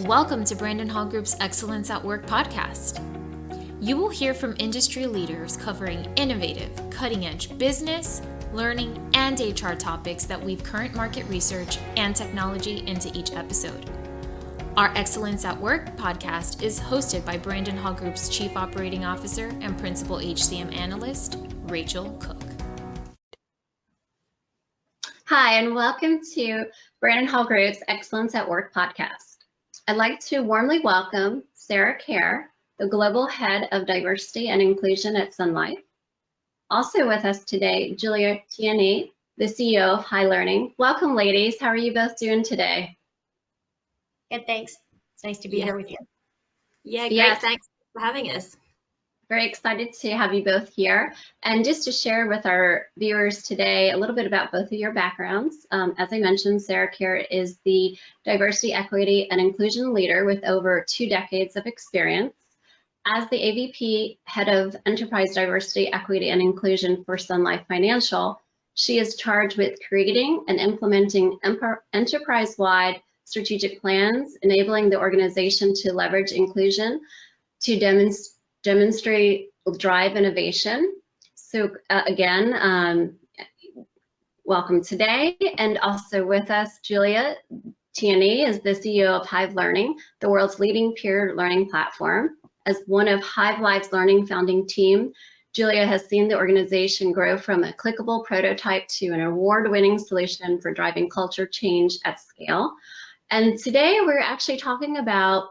Welcome to Brandon Hall Group's Excellence at Work podcast. You will hear from industry leaders covering innovative, cutting-edge business, learning, and HR topics that weave current market research and technology into each episode. Our Excellence at Work podcast is hosted by Brandon Hall Group's Chief Operating Officer and Principal HCM Analyst, Rachel Cook. Hi, and welcome to Brandon Hall Group's Excellence at Work podcast. I'd like to warmly welcome Sarah Kheir, the Global Head of Diversity and Inclusion at Sun Life. Also with us today, Julia Tierney, the CEO of Hive Learning. Welcome, ladies. How are you both doing today? Good, thanks. It's nice to be here with you. Yeah, great. Yes. Thanks for having us. Very excited to have you both here. And just to share with our viewers today a little bit about both of your backgrounds. As I mentioned, Sarah Kheir is the Diversity, Equity, and Inclusion leader with over 2 decades of experience. As the AVP, Head of Enterprise Diversity, Equity, and Inclusion for Sun Life Financial, she is charged with creating and implementing enterprise-wide strategic plans, enabling the organization to leverage inclusion to demonstrate drive innovation. So again, welcome today. And also with us, Julia Tierney is the CEO of Hive Learning, the world's leading peer learning platform. As one of Hive Live's learning founding team, Julia has seen the organization grow from a clickable prototype to an award-winning solution for driving culture change at scale. And today we're actually talking about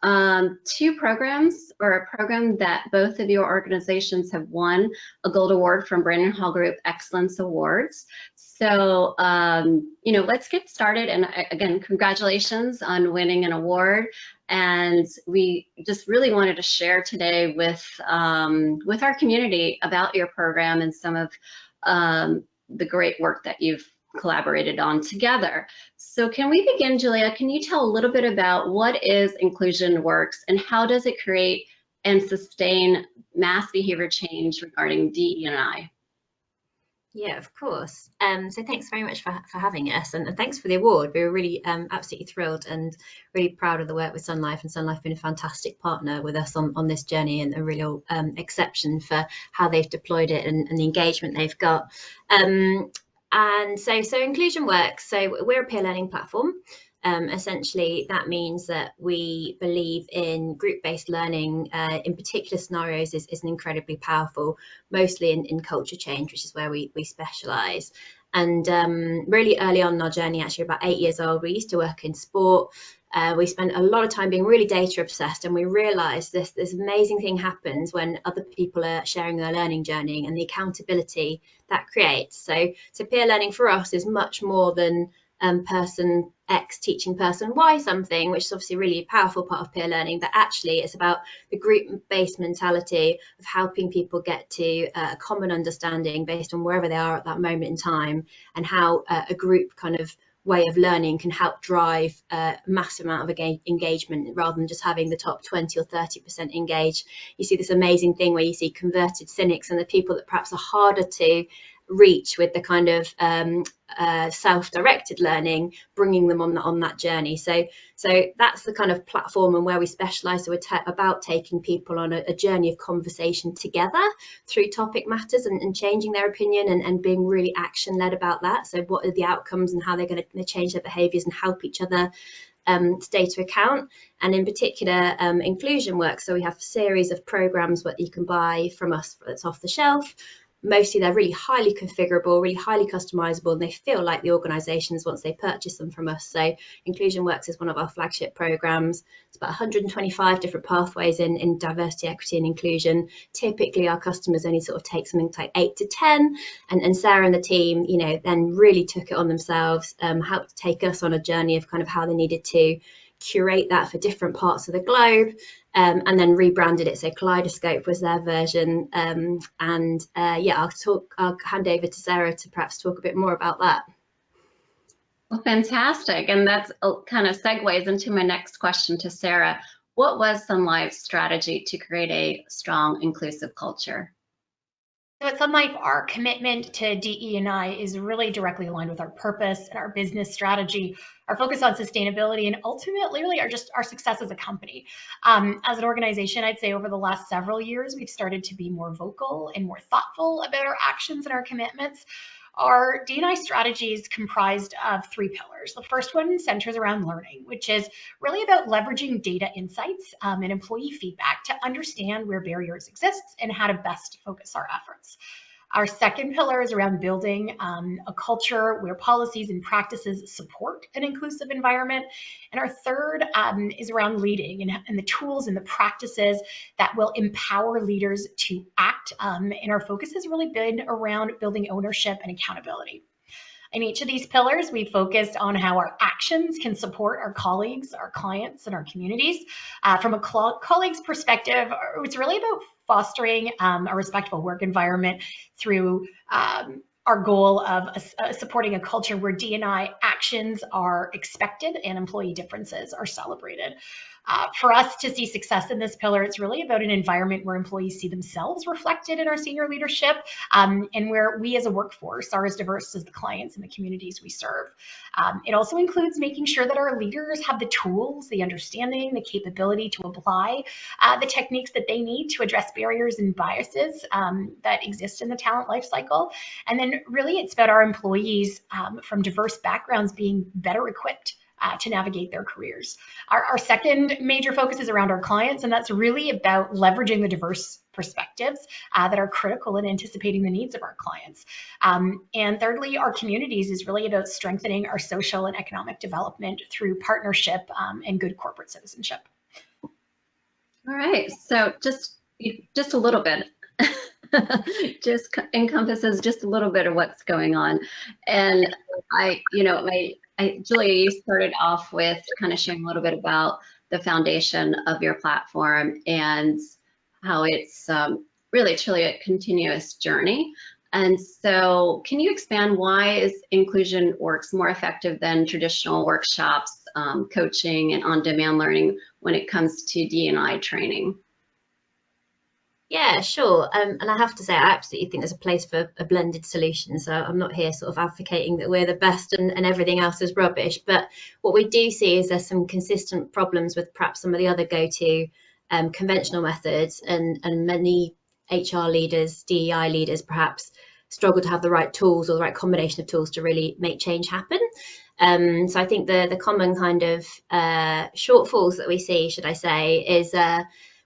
2 programs, or a program that both of your organizations have won a gold award from Brandon Hall Group Excellence Awards. So, let's get started. And again, congratulations on winning an award. And we just really wanted to share today with our community about your program and some of the great work that you've collaborated on together. So can we begin, Julia? Can you tell a little bit about what is Inclusion Works and how does it create and sustain mass behavior change regarding DE&I? Yeah, of course. So thanks very much for having us, and thanks for the award. We were really absolutely thrilled and really proud of the work with Sun Life, and Sun Life have been a fantastic partner with us on this journey, and a real exception for how they've deployed it and the engagement they've got. And so Inclusion Works. So we're a peer learning platform. Essentially, that means that we believe in group-based learning in particular scenarios is incredibly powerful, mostly in culture change, which is where we specialise. And really early on in our journey, actually about 8 years old, we used to work in sport. We spent a lot of time being really data obsessed, and we realised this amazing thing happens when other people are sharing their learning journey and the accountability that creates. So peer learning for us is much more than person X teaching person Y something, which is obviously really a powerful part of peer learning, but actually it's about the group-based mentality of helping people get to a common understanding based on wherever they are at that moment in time, and how a group kind of way of learning can help drive a massive amount of engagement rather than just having the top 20 or 30% engage. You see this amazing thing where you see converted cynics and the people that perhaps are harder to reach with the kind of self-directed learning, bringing them on that journey. So that's the kind of platform and where we specialise. So we're about taking people on a journey of conversation together through topic matters and changing their opinion and being really action-led about that. So what are the outcomes and how they're going to change their behaviours and help each other stay to account. And in particular, Inclusion Works. So we have a series of programs that you can buy from us that's off the shelf. Mostly they're really highly configurable, really highly customizable, and they feel like the organizations once they purchase them from us. So Inclusion Works is one of our flagship programs. It's about 125 different pathways in diversity, equity, and inclusion. Typically our customers only sort of take something like 8 to 10, and Sarah and the team, then really took it on themselves, helped take us on a journey of kind of how they needed to curate that for different parts of the globe, and then rebranded it. So Kaleidoscope was their version. I'll hand over to Sarah to perhaps talk a bit more about that. Well, fantastic. And that's kind of segues into my next question to Sarah. What was Sun Life's strategy to create a strong, inclusive culture? So at Sun Life, our commitment to DE&I is really directly aligned with our purpose and our business strategy, our focus on sustainability, and ultimately really our success as a company. As an organization, I'd say over the last several years, we've started to be more vocal and more thoughtful about our actions and our commitments. Our D&I strategy is comprised of three pillars. The first one centers around learning, which is really about leveraging data insights and employee feedback to understand where barriers exist and how to best focus our efforts. Our second pillar is around building a culture where policies and practices support an inclusive environment. And our third is around leading and the tools and the practices that will empower leaders to act. And our focus has really been around building ownership and accountability. In each of these pillars, we focused on how our actions can support our colleagues, our clients, and our communities. From a colleague's perspective, it's really about fostering a respectful work environment through our goal of supporting a culture where D&I actions are expected and employee differences are celebrated. For us to see success in this pillar, it's really about an environment where employees see themselves reflected in our senior leadership, and where we as a workforce are as diverse as the clients and the communities we serve. It also includes making sure that our leaders have the tools, the understanding, the capability to apply the techniques that they need to address barriers and biases that exist in the talent lifecycle. And then really it's about our employees from diverse backgrounds being better equipped to navigate their careers. Our second major focus is around our clients, and that's really about leveraging the diverse perspectives that are critical in anticipating the needs of our clients. And thirdly, our communities is really about strengthening our social and economic development through partnership and good corporate citizenship. All right, so just a little bit. Just encompasses just a little bit of what's going on. And Julia, you started off with kind of sharing a little bit about the foundation of your platform and how it's really truly a continuous journey. And so can you expand why is Inclusion Works more effective than traditional workshops, coaching, and on-demand learning when it comes to D&I training? Yeah, sure. And I have to say, I absolutely think there's a place for a blended solution. So I'm not here sort of advocating that we're the best and everything else is rubbish. But what we do see is there's some consistent problems with perhaps some of the other go-to conventional methods, and many HR leaders, DEI leaders perhaps struggle to have the right tools or the right combination of tools to really make change happen. So I think the common kind of shortfalls that we see, should I say, is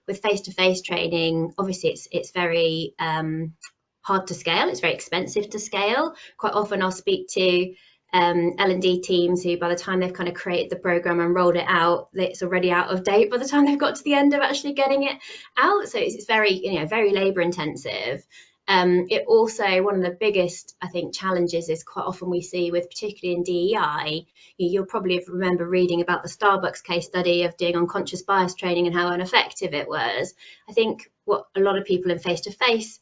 with face-to-face training. Obviously it's very hard to scale. It's very expensive to scale. Quite often I'll speak to L&D teams who, by the time they've kind of created the program and rolled it out, it's already out of date by the time they've got to the end of actually getting it out. So it's very, very labor intensive. It also, one of the biggest, I think, challenges is quite often we see with, particularly in DEI, you'll probably remember reading about the Starbucks case study of doing unconscious bias training and how ineffective it was. I think what a lot of people in face-to-face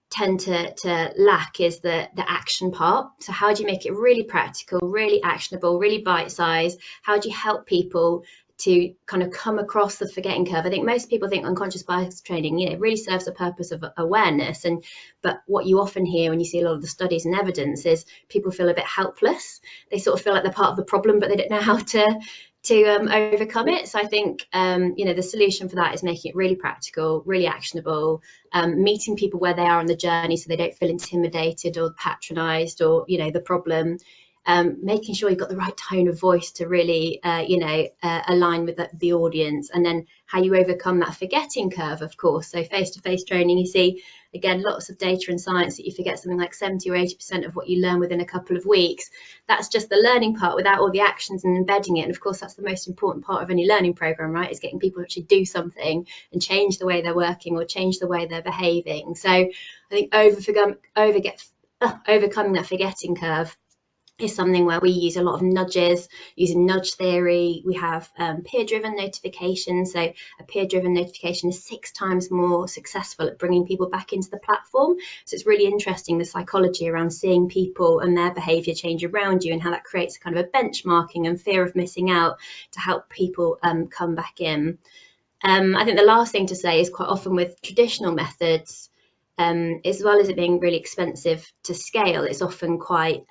tend to lack is the action part. So how do you make it really practical, really actionable, really bite-sized? How do you help people to kind of come across the forgetting curve? I think most people think unconscious bias training, really serves the purpose of awareness. But what you often hear when you see a lot of the studies and evidence is people feel a bit helpless. They sort of feel like they're part of the problem, but they don't know how to overcome it. So I think, the solution for that is making it really practical, really actionable, meeting people where they are on the journey so they don't feel intimidated or patronized or, the problem. Making sure you've got the right tone of voice to really, align with the audience, and then how you overcome that forgetting curve, of course. So face-to-face training, you see, again, lots of data and science that you forget something like 70 or 80% of what you learn within a couple of weeks. That's just the learning part without all the actions and embedding it. And of course, that's the most important part of any learning program, right? Is getting people to actually do something and change the way they're working or change the way they're behaving. So I think overcoming that forgetting curve is something where we use a lot of nudges, using nudge theory. We have peer-driven notification. So a peer-driven notification is 6 times more successful at bringing people back into the platform. So it's really interesting, the psychology around seeing people and their behaviour change around you and how that creates kind of a benchmarking and fear of missing out to help people come back in. I think the last thing to say is quite often with traditional methods, as well as it being really expensive to scale, it's often quite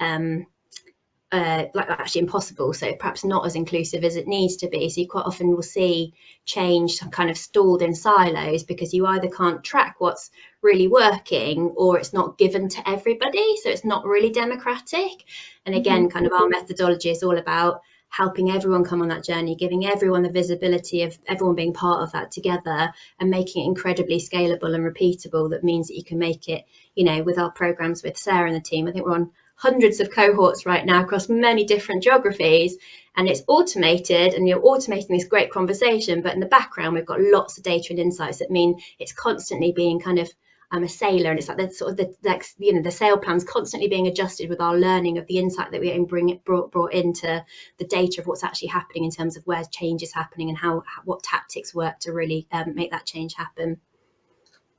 like actually impossible, so perhaps not as inclusive as it needs to be. So you quite often will see change kind of stalled in silos because you either can't track what's really working or it's not given to everybody, so it's not really democratic. And again, kind of our methodology is all about helping everyone come on that journey, giving everyone the visibility of everyone being part of that together, and making it incredibly scalable and repeatable. That means that you can make it, you know, with our programs with Sarah and the team, I think we're on hundreds of cohorts right now across many different geographies, and it's automated, and you're automating this great conversation, but in the background we've got lots of data and insights that mean it's constantly being kind of a sailor, and it's like the sort of the sail plan's constantly being adjusted with our learning of the insight that we're brought into the data of what's actually happening in terms of where change is happening and what tactics work to really make that change happen.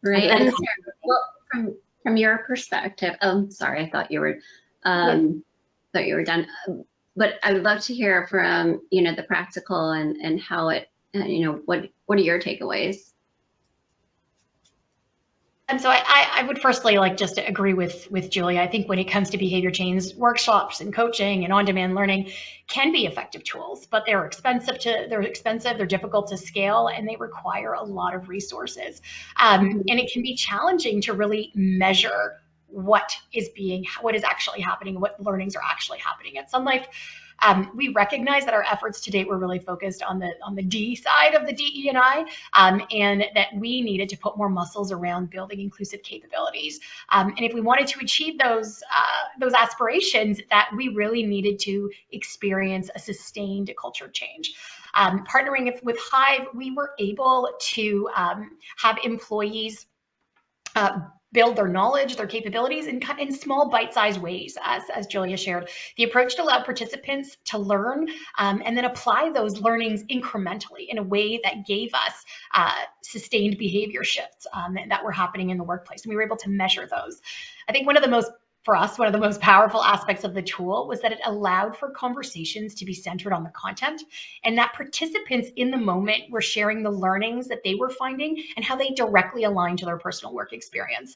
Right. And Sarah, well, from your perspective, sorry, I thought you were done. But I would love to hear from, you know, the practical and how it, you know, what are your takeaways? And so I would firstly like just to agree with Julia. I think when it comes to behavior change, workshops and coaching and on-demand learning can be effective tools, but they're expensive, they're difficult to scale, and they require a lot of resources. And it can be challenging to really measure what is actually happening, what learnings are actually happening at Sun Life. We recognize that our efforts to date were really focused on the D side of the DE&I, and that we needed to put more muscles around building inclusive capabilities. And if we wanted to achieve those aspirations, that we really needed to experience a sustained culture change. Partnering with Hive, we were able to have employees build their knowledge, their capabilities in small bite-sized ways, as Julia shared. The approach allowed participants to learn and then apply those learnings incrementally in a way that gave us sustained behavior shifts that were happening in the workplace. And we were able to measure those. I think one of the most powerful aspects of the tool was that it allowed for conversations to be centered on the content, and that participants in the moment were sharing the learnings that they were finding and how they directly aligned to their personal work experience.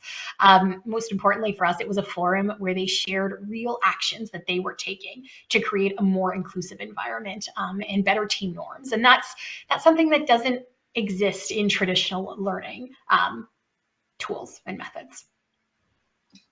Most importantly for us, it was a forum where they shared real actions that they were taking to create a more inclusive environment and better team norms. And that's something that doesn't exist in traditional learning tools and methods.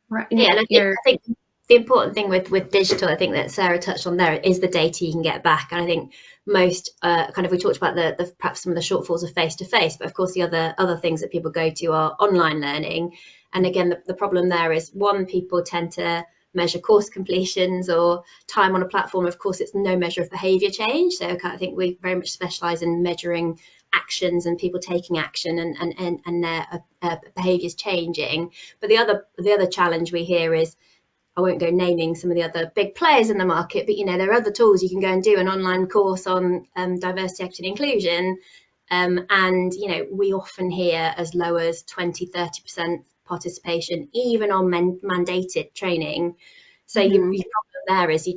Right. Yeah, and I think the important thing with digital, I think that Sarah touched on there, is the data you can get back. And I think most we talked about the perhaps some of the shortfalls of face-to-face, but of course the other things that people go to are online learning. And again, the problem there is, one, people tend to measure course completions or time on a platform. Of course, it's no measure of behavior change. So I think we very much specialize in measuring actions and people taking action and their behaviors changing. But the other challenge we hear is, I won't go naming some of the other big players in the market, but you know, there are other tools you can go and do an online course on diversity, equity and inclusion, and you know, we often hear as low as 20-30% participation even on mandated training. So your problem there is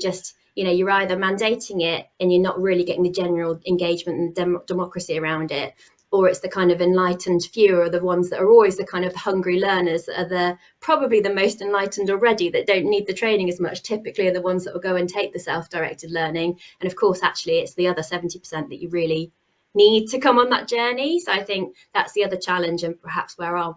you're either mandating it and you're not really getting the general engagement and democracy around it, or it's the kind of enlightened few are the ones that are always the kind of hungry learners that are probably the most enlightened already, that don't need the training as much, typically are the ones that will go and take the self-directed learning. And of course, actually, it's the other 70% that you really need to come on that journey. So I think that's the other challenge, and perhaps where our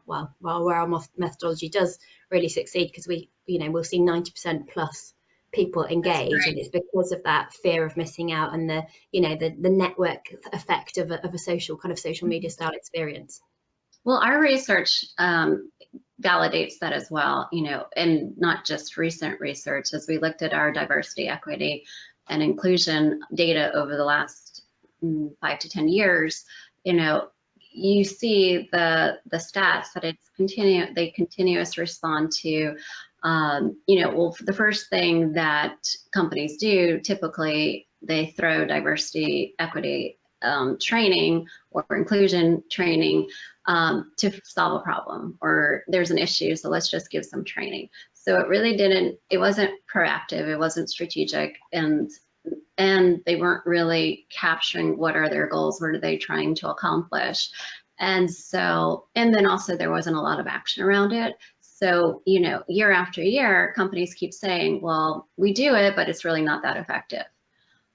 methodology does really succeed, because we'll see 90% plus people engage, right. And it's because of that fear of missing out and the network effect of a social media style experience. Well, our research validates that as well, and not just recent research. As we looked at our diversity, equity, and inclusion data over the last 5 to 10 years, you see the stats that they continuously respond to. The first thing that companies do, typically they throw diversity, equity training or inclusion training to solve a problem, or there's an issue, so let's just give some training. So it wasn't proactive, it wasn't strategic, and they weren't really capturing what are their goals, what are they trying to accomplish. And so, and then also there wasn't a lot of action around it. So, year after year, companies keep saying, well, we do it, but it's really not that effective.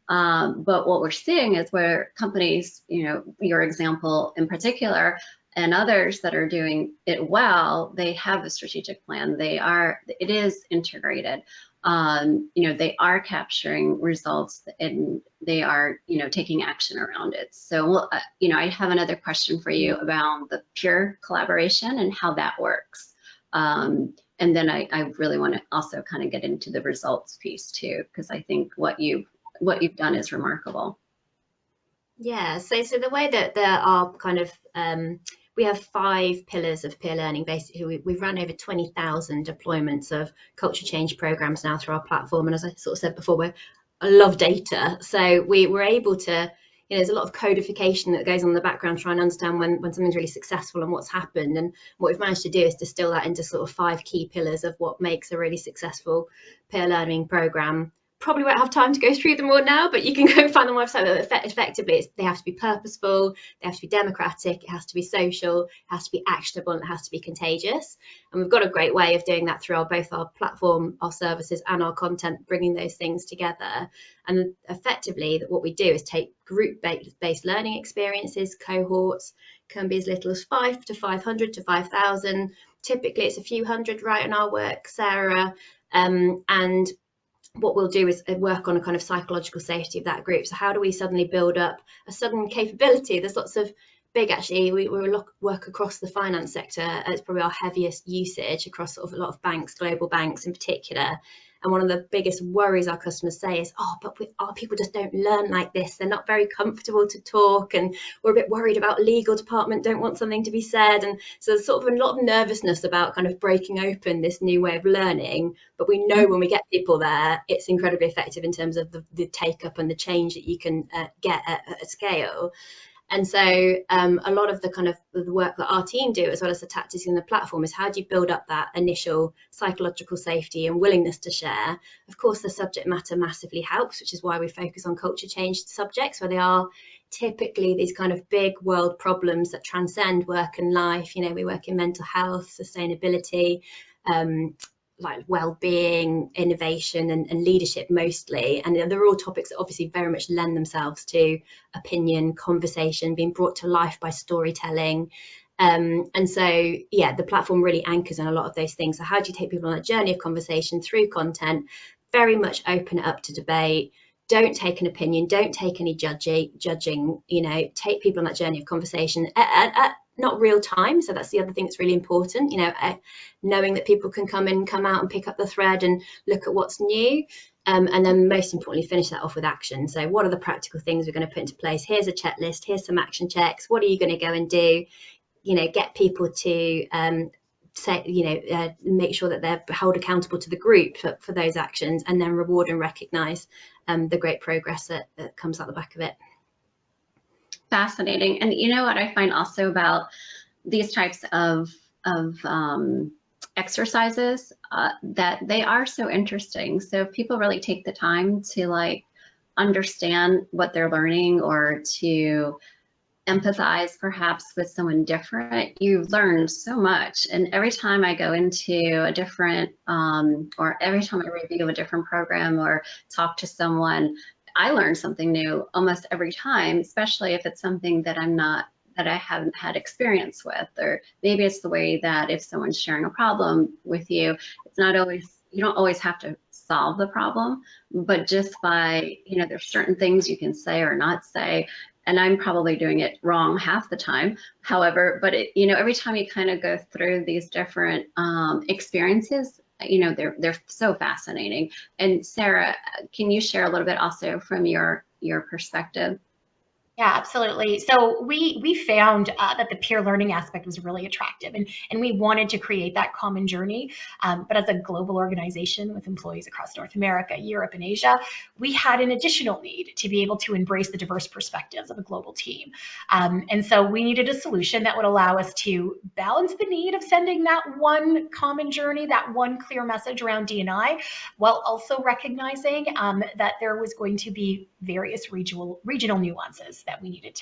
But what we're seeing is where companies, your example in particular, and others that are doing it well, they have a strategic plan. It is integrated. They are capturing results and they are, taking action around it. So, I have another question for you about the peer collaboration and how that works. And then I really want to also kind of get into the results piece too, because I think what you've done is remarkable. Yeah, so the way that there are kind of we have 5 pillars of peer learning. Basically, we've run over 20,000 deployments of culture change programs now through our platform. And as I sort of said before, I love data, so we were able to. There's a lot of codification that goes on in the background trying to understand when something's really successful and what's happened. And what we've managed to do is distill that into sort of 5 key pillars of what makes a really successful peer learning program. Probably won't have time to go through them all now, but you can go find them on the website. But effectively, they have to be purposeful, they have to be democratic, it has to be social, it has to be actionable, and it has to be contagious. And we've got a great way of doing that through both our platform, our services, and our content, bringing those things together. And effectively, what we do is take group-based learning experiences, cohorts, can be as little as 5 to 500 to 5,000. Typically, it's a few hundred, right, in our work, Sarah, and what we'll do is work on a kind of psychological safety of that group. So how do we suddenly build up a sudden capability? There's lots of actually, we work across the finance sector. It's probably our heaviest usage across sort of a lot of banks, global banks in particular. And one of the biggest worries our customers say is, but our people just don't learn like this. They're not very comfortable to talk, and we're a bit worried about legal department, don't want something to be said. And so there's sort of a lot of nervousness about kind of breaking open this new way of learning. But we know when we get people there, it's incredibly effective in terms of the take up and the change that you can get at scale. And so a lot of the kind of the work that our team do, as well as the tactics in the platform, is how do you build up that initial psychological safety and willingness to share. Of course, the subject matter massively helps, which is why we focus on culture change subjects, where they are typically these kind of big world problems that transcend work and life. We work in mental health, sustainability, like well-being, innovation, and leadership mostly, and they're all topics that obviously very much lend themselves to opinion, conversation, being brought to life by storytelling. And so the platform really anchors on a lot of those things. So how do you take people on a journey of conversation through content? Very much open it up to debate. Don't take an opinion, don't take any judging, take people on that journey of conversation at not real time. So that's the other thing that's really important, knowing that people can come in, come out and pick up the thread and look at what's new. And then most importantly, finish that off with action. So what are the practical things we're going to put into place? Here's a checklist, here's some action checks. What are you going to go and do? Get people to make sure that they're held accountable to the group for those actions, and then reward and recognize the great progress that comes out the back of it. Fascinating. And what I find also about these types of exercises, that they are so interesting. So if people really take the time to understand what they're learning, or to empathize perhaps with someone different, you learn so much. And every time I go into a different, or every time I review a different program or talk to someone, I learn something new almost every time, especially if it's something that I haven't had experience with. Or maybe it's the way that if someone's sharing a problem with you, it's not always, you don't always have to solve the problem, but just by, there's certain things you can say or not say. And I'm probably doing it wrong half the time. However, but every time you kind of go through these different experiences, they're so fascinating. And Sarah, can you share a little bit also from your perspective? Yeah, absolutely. So we found that the peer learning aspect was really attractive, and we wanted to create that common journey. But as a global organization with employees across North America, Europe, and Asia, we had an additional need to be able to embrace the diverse perspectives of a global team. And so we needed a solution that would allow us to balance the need of sending that one common journey, that one clear message around DE&I, while also recognizing that there was going to be various regional nuances that we needed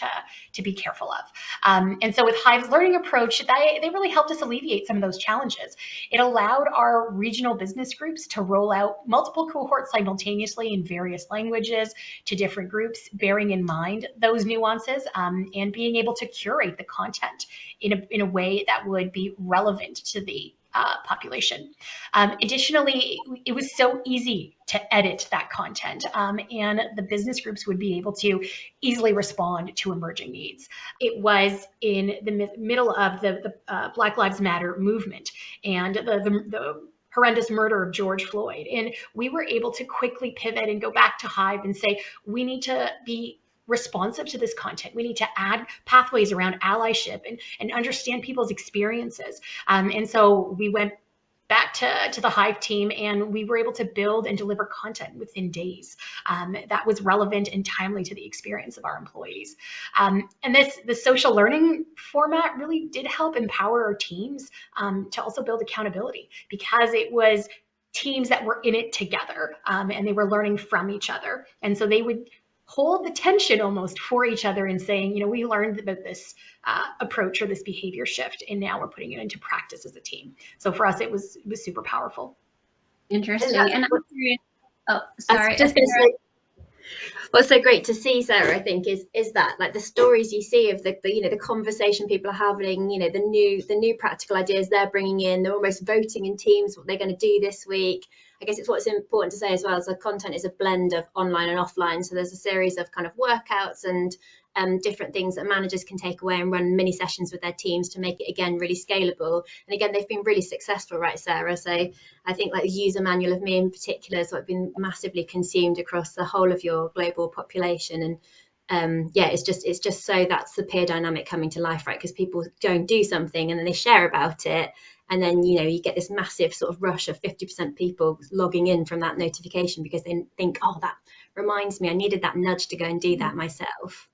to be careful of. And so with Hive's learning approach, they really helped us alleviate some of those challenges. It allowed our regional business groups to roll out multiple cohorts simultaneously in various languages to different groups, bearing in mind those nuances, and being able to curate the content in a way that would be relevant to the population. Additionally, it was so easy to edit that content, and the business groups would be able to easily respond to emerging needs. It was in the middle of the Black Lives Matter movement and the horrendous murder of George Floyd. And we were able to quickly pivot and go back to Hive and say, we need to be responsive to this content. We need to add pathways around allyship and understand people's experiences. And so we went back to the Hive team, and we were able to build and deliver content within days that was relevant and timely to the experience of our employees. And the social learning format really did help empower our teams to also build accountability, because it was teams that were in it together, and they were learning from each other. And so they would hold the tension almost for each other and saying, you know, we learned about this approach or this behavior shift, and now we're putting it into practice as a team. So for us, it was super powerful. Interesting. And I'm curious. Oh, sorry. Just going to say, what's so great to see, Sarah, I think, is that, like, the stories you see of the you know, the conversation people are having, you know, the new practical ideas they're bringing in. They're almost voting in teams what they're going to do this week. I guess it's what's important to say as well, is the content is a blend of online and offline. So there's a series of kind of workouts and different things that managers can take away and run mini sessions with their teams to make it, again, really scalable. And again, they've been really successful, right, Sarah? So I think, like, the user manual of me in particular has been massively consumed across the whole of your global population. And yeah, it's just so that's the peer dynamic coming to life, right? Because people go and do something and then they share about it. And then, you know, you get this massive sort of rush of 50% people logging in from that notification because they think, oh, that reminds me, I needed that nudge to go and do that myself.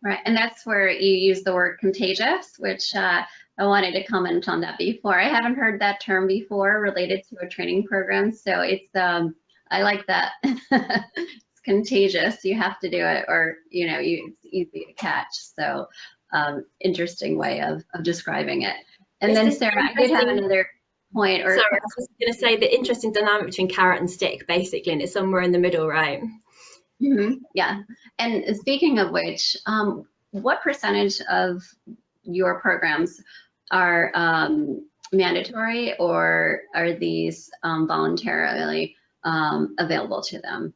Right, and that's where you use the word contagious, which I wanted to comment on that before. I haven't heard that term before related to a training program, so it's I like that. It's contagious. You have to do it, or you know, it's easy to catch. So interesting way of describing it. And then Sarah, I did have another point. Or sorry, I was going to say the interesting dynamic between carrot and stick, basically, and it's somewhere in the middle, right? Mm-hmm. Yeah. And speaking of which, what percentage of your programs are mandatory, or are these voluntarily available to them?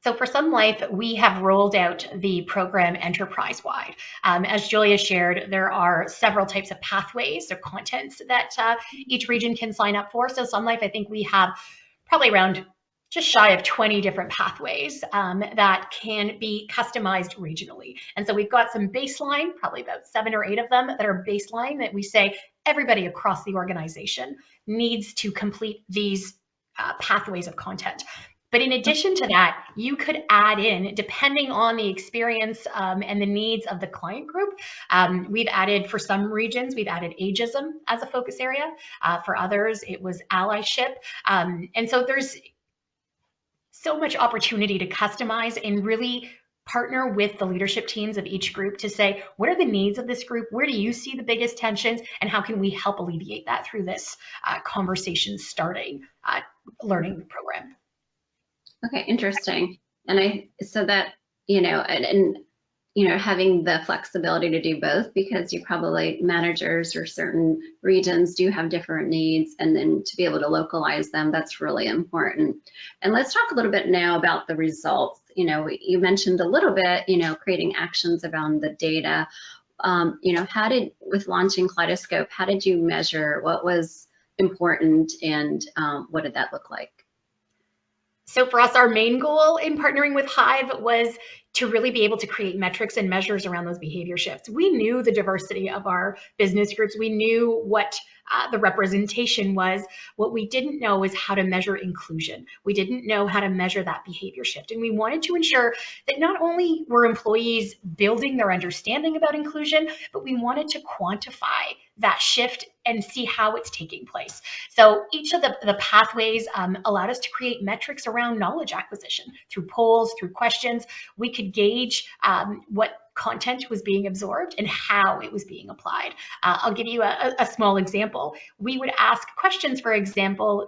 So for Sun Life, we have rolled out the program enterprise-wide. As Julia shared, there are several types of pathways or contents that each region can sign up for. So Sun Life, I think we have probably around just shy of 20 different pathways that can be customized regionally. And so we've got some baseline, probably about 7 or 8 of them that are baseline, that we say everybody across the organization needs to complete these pathways of content. But in addition to that, you could add in, depending on the experience and the needs of the client group, we've added, for some regions, we've added ageism as a focus area. For others, it was allyship. And so there's so much opportunity to customize and really partner with the leadership teams of each group to say, what are the needs of this group? Where do you see the biggest tensions? And how can we help alleviate that through this conversation starting learning program? Okay, interesting. And so that, you know, and you know, having the flexibility to do both, because you probably, managers or certain regions do have different needs, and then to be able to localize them, that's really important. And let's talk a little bit now about the results. You know, you mentioned a little bit, you know, creating actions around the data. You know, with launching Kaleidoscope, how did you measure what was important, and what did that look like? So for us, our main goal in partnering with Hive was to really be able to create metrics and measures around those behavior shifts. We knew the diversity of our business groups. We knew what the representation was. What we didn't know was how to measure inclusion. We didn't know how to measure that behavior shift. And we wanted to ensure that not only were employees building their understanding about inclusion, but we wanted to quantify that shift and see how it's taking place. So each of the pathways allowed us to create metrics around knowledge acquisition through polls, through questions. We could gauge what content was being absorbed and how it was being applied. I'll give you a small example. We would ask questions, for example,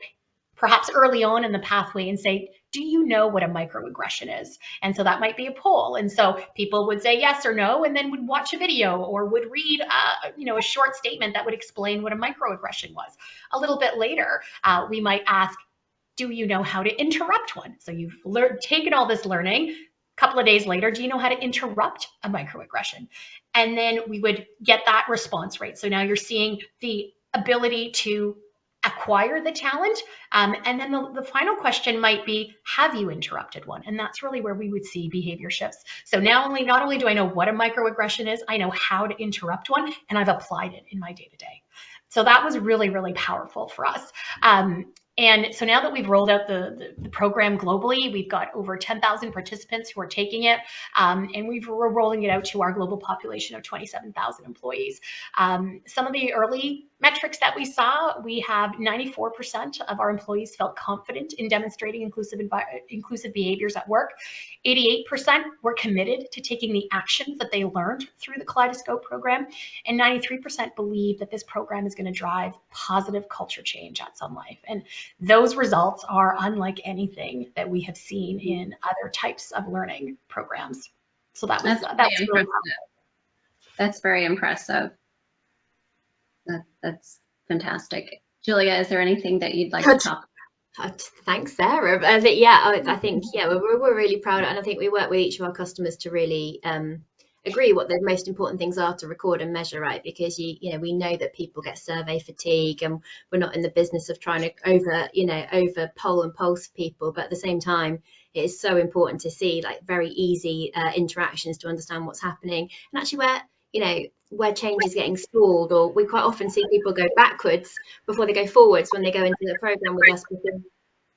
perhaps early on in the pathway and say, do you know what a microaggression is? And so that might be a poll. And so people would say yes or no, and then would watch a video or would read a short statement that would explain what a microaggression was. A little bit later, we might ask, do you know how to interrupt one? So you've taken all this learning. A couple of days later, do you know how to interrupt a microaggression? And then we would get that response rate. So now you're seeing the ability to acquire the talent. And then the final question might be, have you interrupted one? And that's really where we would see behavior shifts. So not only do I know what a microaggression is, I know how to interrupt one, and I've applied it in my day-to-day. So that was really, really powerful for us. And so now that we've rolled out the program globally, we've got over 10,000 participants who are taking it, and we're rolling it out to our global population of 27,000 employees. Some of the early metrics that we saw, we have 94% of our employees felt confident in demonstrating inclusive behaviors at work. 88% were committed to taking the actions that they learned through the Kaleidoscope program, and 93% believe that this program is going to drive positive culture change at Sun Life. And those results are unlike anything that we have seen in other types of learning programs. So that's really That's very impressive. That's fantastic. Julia, is there anything that you'd like to talk about? Thanks, Sarah. I think we're really proud, and I think we work with each of our customers to really agree what the most important things are to record and measure, right? Because we know that people get survey fatigue, and we're not in the business of trying to over poll and pulse people, but at the same time, it is so important to see like very easy interactions to understand what's happening, and actually where change is getting stalled, or we quite often see people go backwards before they go forwards when they go into the program with us, because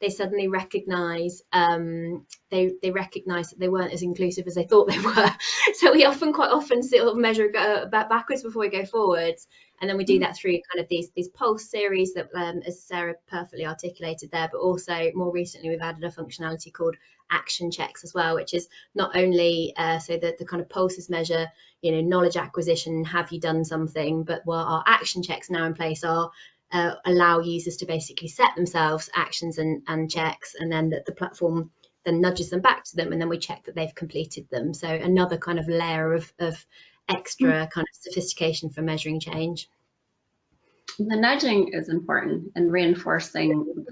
they suddenly recognize they recognize that they weren't as inclusive as they thought they were. So we quite often sort of measure backwards before we go forwards, and then we do that through kind of these pulse series that as Sarah perfectly articulated there, but also more recently we've added a functionality called action checks as well, which is not only so that the kind of pulses measure knowledge acquisition, have you done something, but what our action checks now in place are allow users to basically set themselves actions and checks, and then the platform then nudges them back to them, and then we check that they've completed them. So another kind of layer of extra kind of sophistication for measuring change. The nudging is important, and reinforcing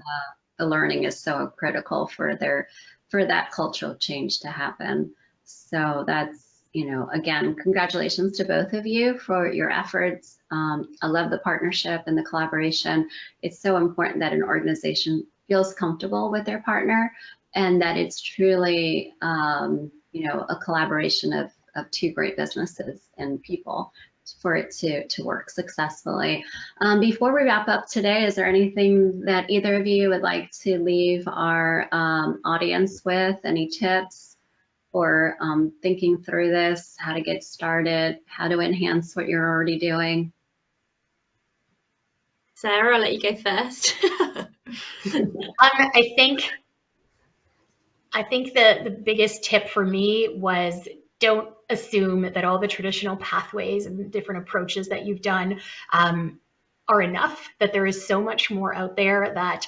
the learning is so critical for that cultural change to happen. So that's, again, congratulations to both of you for your efforts. I love the partnership and the collaboration. It's so important that an organization feels comfortable with their partner, and that it's truly, a collaboration of two great businesses and people for it to work successfully. Before we wrap up today, is there anything that either of you would like to leave our audience with? Any tips or thinking through this, how to get started, how to enhance what you're already doing? Sarah, I'll let you go first. I think the biggest tip for me was, don't assume that all the traditional pathways and different approaches that you've done are enough, that there is so much more out there, that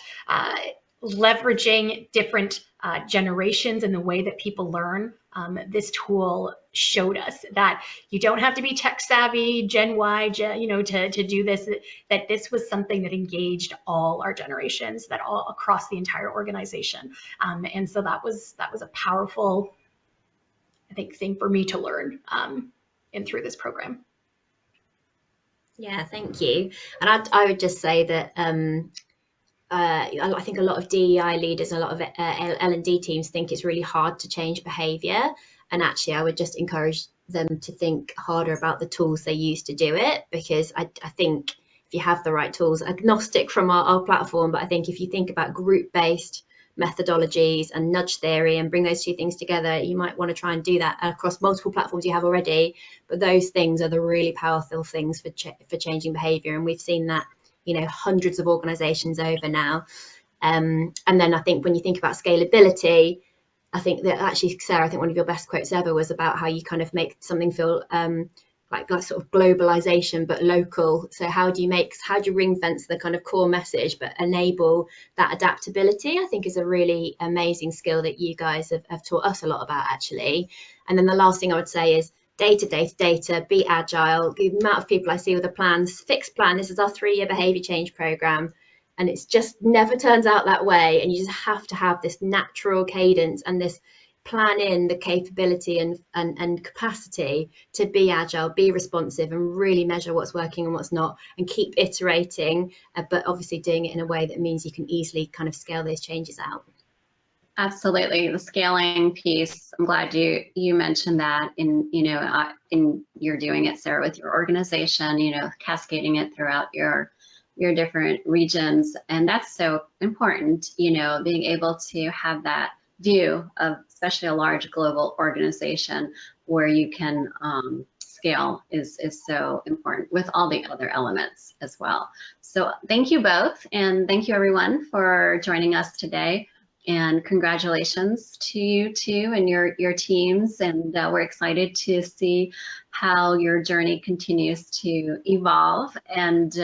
leveraging different generations and the way that people learn, this tool showed us that you don't have to be tech savvy, Gen Y, to do this, that this was something that engaged all our generations, that all across the entire organization. And so that was a powerful, I think, thing for me to learn and through this program. Yeah, thank you. And I would just say that I think a lot of DEI leaders and a lot of L&D teams think it's really hard to change behaviour. And actually, I would just encourage them to think harder about the tools they use to do it, because I think if you have the right tools, agnostic from our platform, but I think if you think about group-based methodologies and nudge theory and bring those two things together, you might want to try and do that across multiple platforms you have already. But those things are the really powerful things for changing behavior, and we've seen that, you know, hundreds of organizations over now. And then I think when you think about scalability, I think that actually, Sarah, I think one of your best quotes ever was about how you kind of make something feel like sort of globalization but local. So how do you ring fence the kind of core message but enable that adaptability? I think is a really amazing skill that you guys have taught us a lot about, actually. And then the last thing I would say is data, be agile. The amount of people I see with a plan, fixed plan, this is our 3-year behavior change program, and it's just never turns out that way, and you just have to have this natural cadence and this plan in the capability and capacity to be agile, be responsive, and really measure what's working and what's not, and keep iterating, but obviously doing it in a way that means you can easily kind of scale those changes out. Absolutely, the scaling piece. I'm glad you mentioned that. In you're doing it, Sarah, with your organization. You know, cascading it throughout your different regions, and that's so important. You know, being able to have that view of especially a large global organization where you can scale is so important with all the other elements as well. So thank you both, and thank you everyone for joining us today, and congratulations to you two and your teams, and we're excited to see how your journey continues to evolve, and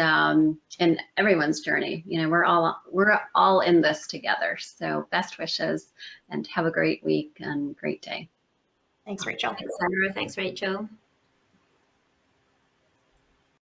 everyone's journey. You know, we're all in this together. So best wishes, and have a great week and great day. Thanks, Rachel. Thanks, Sarah. Thanks, Rachel.